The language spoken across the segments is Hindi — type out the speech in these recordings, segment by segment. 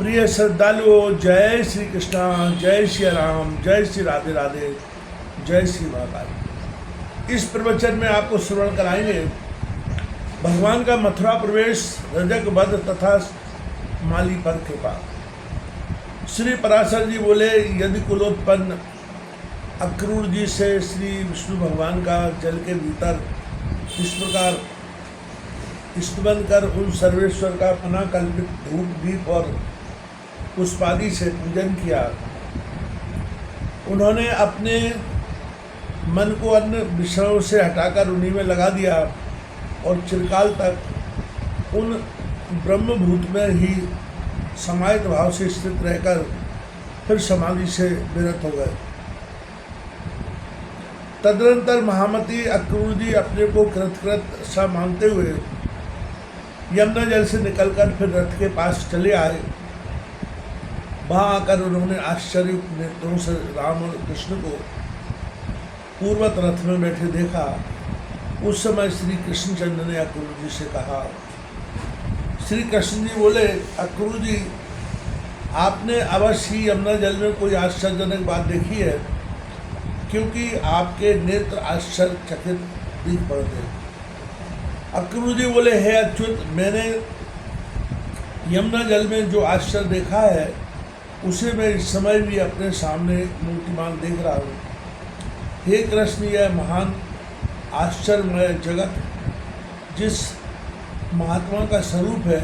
प्रिय श्रद्धालुओं, जय श्री कृष्णा, जय श्री राम, जय श्री राधे राधे, जय श्री महाकाल। इस प्रवचन में आपको श्रवण कराएंगे भगवान का मथुरा प्रवेश, रजक वध तथा माली पर कृपा। श्री पराशर जी बोले, यदि कुलोत्पन्न अक्रूर जी से श्री विष्णु भगवान का जल के भीतर इस प्रकार स्तुवन कर उन सर्वेश्वर का अनाकल्पित धूप दीप और पुष्पादि से पूजन किया, उन्होंने अपने मन को अन्य विषयों से हटाकर उन्हीं में लगा दिया और चिरकाल तक उन ब्रह्मभूत में ही समाहित भाव से स्थित रहकर फिर समाधि से विरत हो गए। तदनंतर महामती अक्रूर जी अपने को कृतकृत सा मानते हुए यमुना जल से निकलकर फिर रथ के पास चले आए। वहाँ आकर उन्होंने आश्चर्य नेत्रों से राम और कृष्ण को पूर्वत रथ में बैठे देखा। उस समय श्री कृष्णचंद्र ने अक्रूर जी से कहा, श्री कृष्ण जी बोले, अक्रूर जी, आपने अवश्य ही यमुना जल में कोई आश्चर्यजनक बात देखी है, क्योंकि आपके नेत्र आश्चर्यचकित दिख पड़ते। अक्रूर जी बोले, हे अच्युत, मैंने यमुना जल में जो आश्चर्य देखा है उसे मैं इस समय भी अपने सामने मूर्तिमान देख रहा हूँ। हे कृष्ण, यह महान आश्चर्यमय जगत जिस महात्मा का स्वरूप है,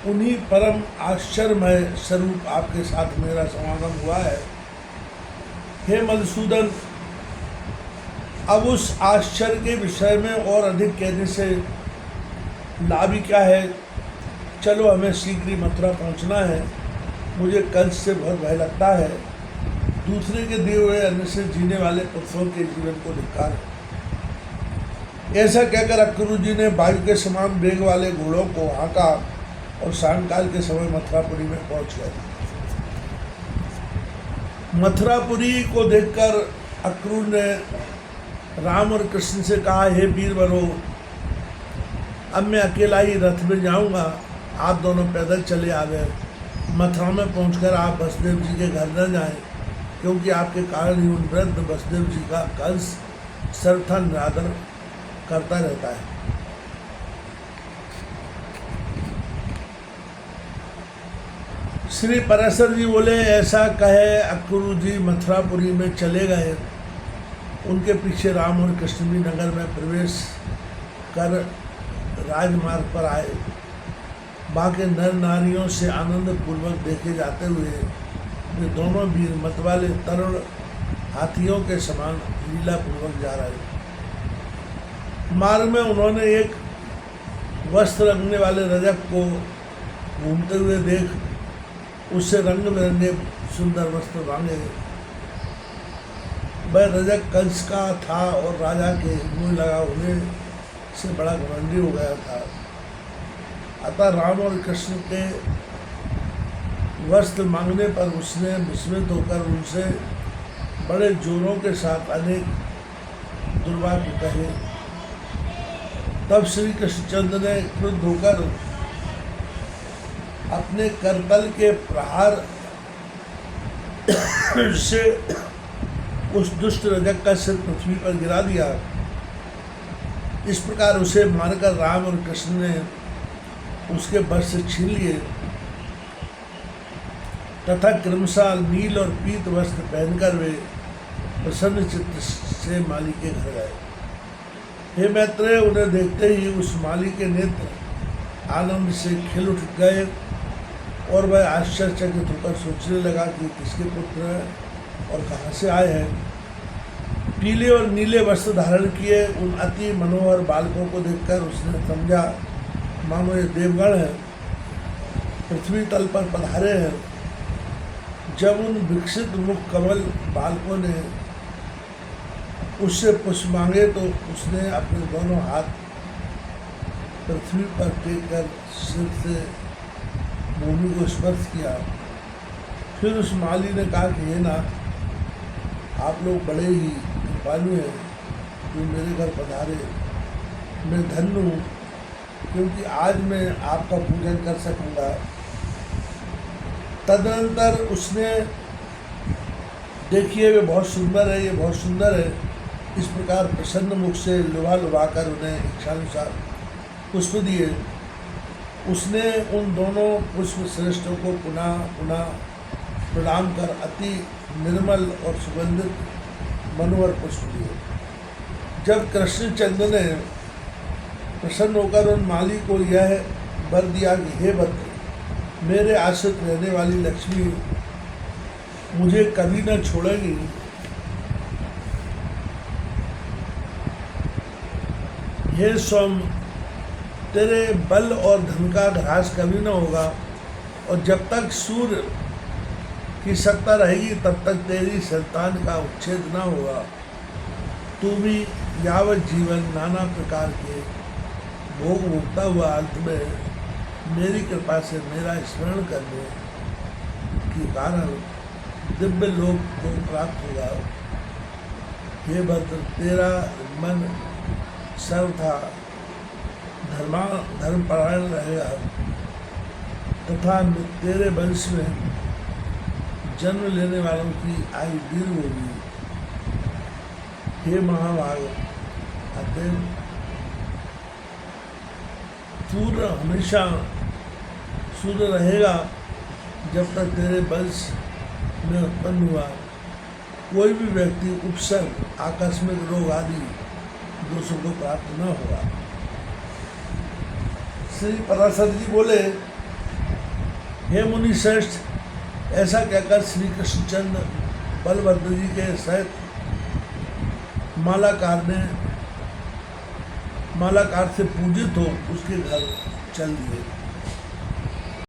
उन्हीं परम आश्चर्यमय स्वरूप आपके साथ मेरा समागम हुआ है। हे मधुसूदन, अब उस आश्चर्य के विषय में और अधिक कहने से लाभ ही क्या है। चलो, हमें शीघ्र ही मथुरा पहुंचना है। मुझे कंस से बहुत भय लगता है। दूसरे के दिए हुए अन्न से जीने वाले पुरुषों के जीवन को धिक्कार। ऐसा कहकर अक्रूर जी ने वायु के समान वेग वाले घोड़ों को हाँका और सायंकाल के समय मथुरापुरी में पहुंच गए। मथुरापुरी को देखकर अक्रूर ने राम और कृष्ण से कहा, हे वीर बनो, अब मैं अकेला ही रथ में जाऊंगा, आप दोनों पैदल चले आ गए। मथुरा में पहुंचकर आप वसुदेव जी के घर न जाएं, क्योंकि आपके कारण ही उन वृद्ध वसुदेव जी का कंस सर्वथा निरादर करता रहता है। श्री पराशर जी बोले, ऐसा कहे अक्रूर जी मथुरापुरी में चले गए। उनके पीछे राम और कृष्ण भी नगर में प्रवेश कर राजमार्ग पर आए। वहाँ के नर नारियों से आनंद पूर्वक देखे जाते हुए वे दोनों वीर मतवाले तरुण हाथियों के समान लीला पूर्वक जा रहे। मार्ग में उन्होंने एक वस्त्र रंगने वाले रजक को घूमते हुए देख उससे रंग बिरंगे सुंदर वस्त्र मांगे। वह रजक कंस का था और राजा के मुँह लगा होने से बड़ा घमंडी हो गया था। अतः राम और कृष्ण के वस्त्र मांगने पर उसने विस्मित होकर उनसे बड़े जोरों के साथ अनेक दुर्वाक्य कहे। तब श्री कृष्णचंद्र ने क्रुद्ध होकर अपने करतल के प्रहार से उस दुष्ट रजक का सिर पृथ्वी पर गिरा दिया। इस प्रकार उसे मारकर राम और कृष्ण ने उसके वश से छीन लिए तथा क्रमशः नील और पीत वस्त्र पहनकर वे प्रसन्न चित्त से माली के घर गए। हे मैत्रेय, उन्हें देखते ही उस माली के नेत्र आनंद से खिल उठ गए और वह आश्चर्यचकित होकर सोचने लगा कि किसके पुत्र हैं और कहाँ से आए हैं। पीले और नीले वस्त्र धारण किए उन अति मनोहर बालकों को देखकर उसने समझा मानो ये देवगण है, पृथ्वी तल पर पधारे हैं। जब उन विकसित मुख कमल बालकों ने उससे पुष्प मांगे तो उसने अपने दोनों हाथ पृथ्वी पर टेक कर सिर से भूमि को स्पर्श किया। फिर उस माली ने कहा कि हे नाथ, आप लोग बड़े ही कृपालु हैं, जो मेरे घर पधारे। मैं धन्य हूँ, क्योंकि आज मैं आपका पूजन कर सकूँगा। तदनंतर उसने देखिए वे बहुत सुंदर है, ये बहुत सुंदर है, इस प्रकार प्रसन्न मुख से लुभा लुभा कर उन्हें इच्छानुसार पुष्प दिए। उसने उन दोनों पुष्प श्रेष्ठों को पुनः पुनः प्रणाम कर अति निर्मल और सुगंधित मनोहर पुष्प दिए। जब कृष्णचंद्र ने प्रसन्न होकर उन माली को यह वर दिया कि हे भद्र, मेरे आश्रित रहने वाली लक्ष्मी मुझे कभी न छोड़ेगी, हे सोम, तेरे बल और धन का ह्रास कभी न होगा, और जब तक सूर्य की सत्ता रहेगी तब तक तेरी संतान का उच्छेद न होगा। तू भी यावत जीवन नाना प्रकार के भोग भोगता हुआ अंत में मेरी कृपा से मेरा स्मरण करने के कारण दिव्य लोक को प्राप्त होगा। हे भद्र, तेरा मन सर्वथा धर्मपरायण रहेगा तथा तेरे वंश में जन्म लेने वालों की आयु दीर्घ होगी। हे महाभाग, अतएव सूर्य हमेशा सूर्य रहेगा जब तक तेरे वंश में उत्पन्न हुआ कोई भी व्यक्ति उपसर्ग, आकस्मिक रोग आदि दोषों को प्राप्त न होगा। श्री पराशर जी बोले, हे मुनि श्रेष्ठ, ऐसा कहकर श्री कृष्णचंद्र बलभद्र जी के सहित मालाकार से पूजित हो उसके घर चल दिए।